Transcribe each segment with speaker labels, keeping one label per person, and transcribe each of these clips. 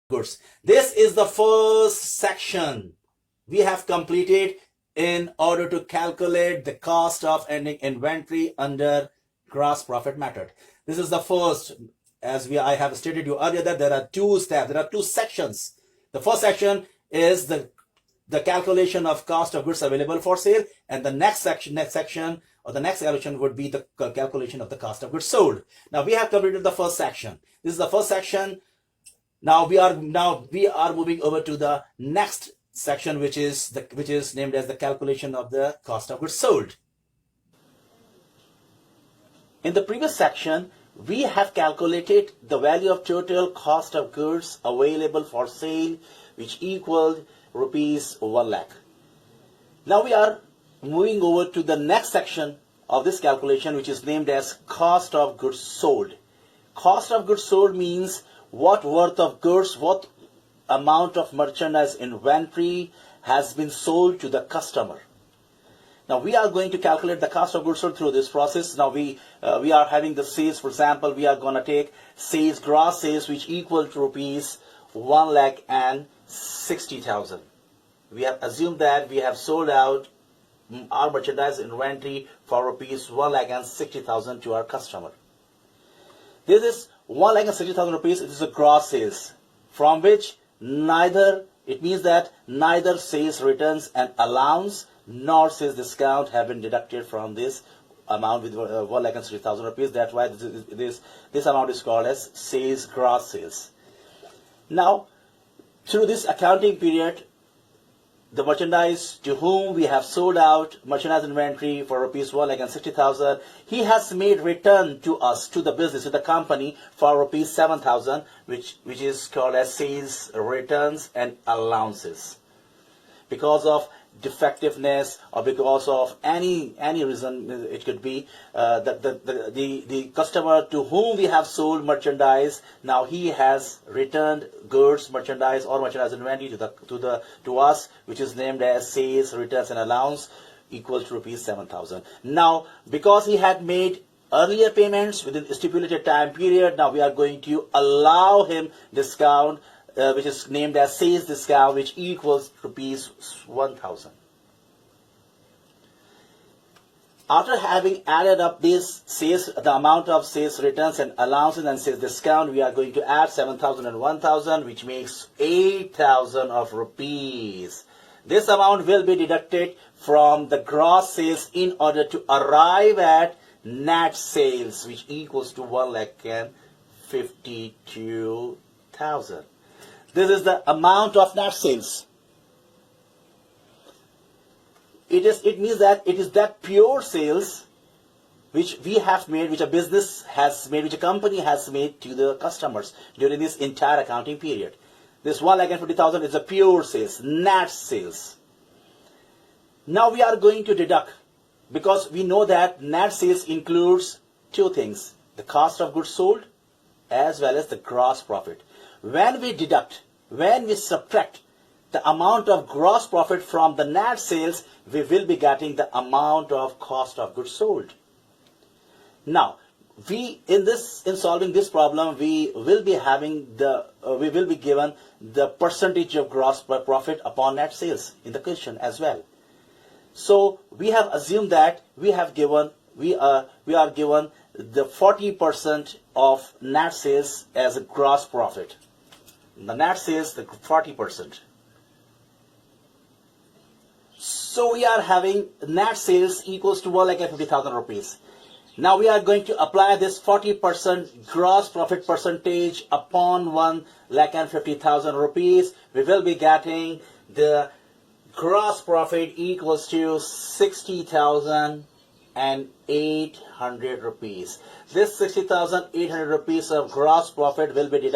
Speaker 1: goods. This is the first section we have completed in order to calculate the cost of ending inventory under gross profit method. This is the first, as I have stated you earlier, that there are two steps, there are two sections. The first section is the calculation of cost of goods available for sale, and the next section or the next calculation would be the calculation of the cost of goods sold. Now we have completed the first section. This is the first section. Now we are moving over to the next section, which is named as the calculation of the cost of goods sold. In the previous section, we have calculated the value of total cost of goods available for sale, which equaled rupees 1 lakh. Now we are moving over to the next section of this calculation, which is named as cost of goods sold. Cost of goods sold means what worth of goods, what amount of merchandise inventory has been sold to the customer. Now we are going to calculate the cost of goods sold through this process. Now we are having the sales. For example, we are going to take sales, gross sales, which equal to rupees 1,60,000. We have assumed that we have sold out our merchandise inventory for rupees 1,60,000 to our customer. This is 1,60,000 rupees. It is a gross sales, from which it means that neither sales returns and allowance nor sales discount have been deducted from this amount with 1,60,000 rupees. That's why this amount is called as sales, gross sales. Now, through this accounting period, the merchandise to whom we have sold out merchandise inventory for rupees 1,60,000, he has made return to us, to the business, to the company, for rupees 7,000, which is called as sales returns and allowances. Because of defectiveness or because of any reason, it could be the customer to whom we have sold merchandise, now he has returned goods, merchandise or merchandise inventory to us, which is named as sales returns and allowance, equal to rupees 7,000. Now because he had made earlier payments within a stipulated time period, now we are going to allow him discount, which is named as sales discount, which equals rupees 1,000. After having added up this sales, the amount of sales returns and allowances and sales discount, we are going to add 7,000 and 1,000, which makes 8,000 of rupees. This amount will be deducted from the gross sales in order to arrive at net sales, which equals to 1,52,000. This is the amount of net sales. It means that it is that pure sales which we have made, which a business has made, which a company has made to the customers during this entire accounting period. This 1,50,000 is a pure sales, net sales. Now we are going to deduct, because we know that net sales includes two things: the cost of goods sold as well as the gross profit. When we subtract the amount of gross profit from the net sales, we will be getting the amount of cost of goods sold. Now, in solving this problem, we will be given the percentage of gross profit upon net sales in the question as well. So we have assumed that we are given the 40% of net sales as a gross profit. The net sales, the 40%. So we are having net sales equals to 1,50,000 rupees. Now we are going to apply this 40% gross profit percentage upon 1,50,000 rupees. We will be getting the gross profit equals to 60,800 rupees. This 60,800 rupees of gross profit will be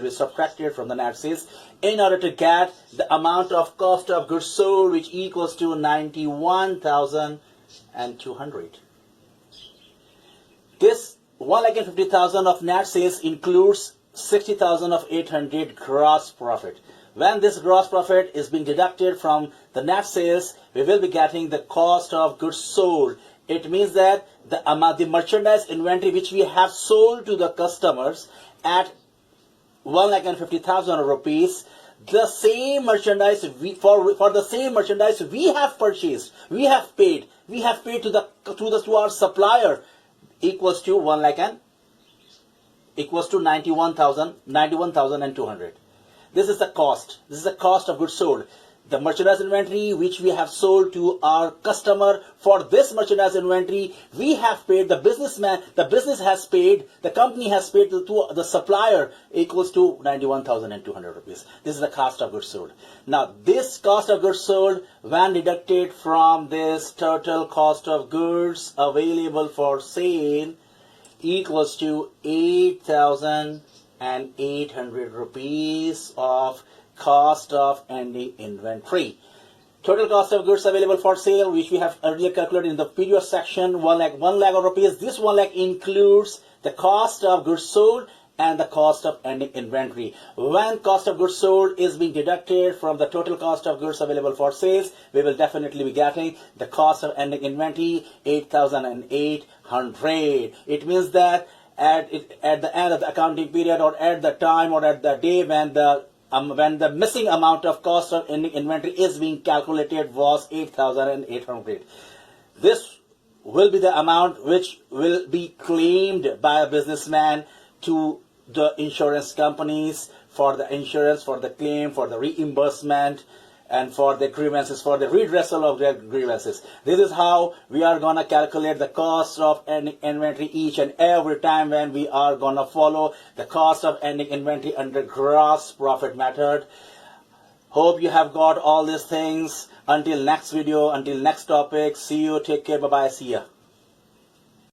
Speaker 1: subtracted from the net sales in order to get the amount of cost of goods sold, which equals to 91,200. This 1,50,000 of net sales includes 60,800 gross profit. When this gross profit is being deducted from the net sales, we will be getting the cost of goods sold. It means that the merchandise inventory which we have sold to the customers at 1,50,000 rupees, the same merchandise for the same merchandise we have purchased, we have paid to our supplier equals to 91,200. This is the cost. This is the cost of goods sold. The merchandise inventory which we have sold to our customer, for this merchandise inventory we have paid, the business has paid, the company has paid to the supplier equals to 91,200 rupees. This is the cost of goods sold. Now this cost of goods sold, when deducted from this total cost of goods available for sale, equals to 8,800 rupees of cost of ending inventory. Total cost of goods available for sale, which we have earlier calculated in the previous section, 1 lakh of rupees. This 1 lakh includes the cost of goods sold and the cost of ending inventory. When cost of goods sold is being deducted from the total cost of goods available for sales, we will definitely be getting the cost of ending inventory 8,800. It means that at the end of the accounting period, or at the time, or at the day when the missing amount of cost of ending inventory is being calculated was 8,800. This will be the amount which will be claimed by a businessman to the insurance companies for the insurance, for the claim, for the reimbursement, and for the grievances, for the redressal of their grievances. This is how we are going to calculate the cost of ending inventory each and every time when we are going to follow the cost of ending inventory under gross profit method. Hope you have got all these things. Until next video, until next topic, see you, take care, bye-bye, see ya.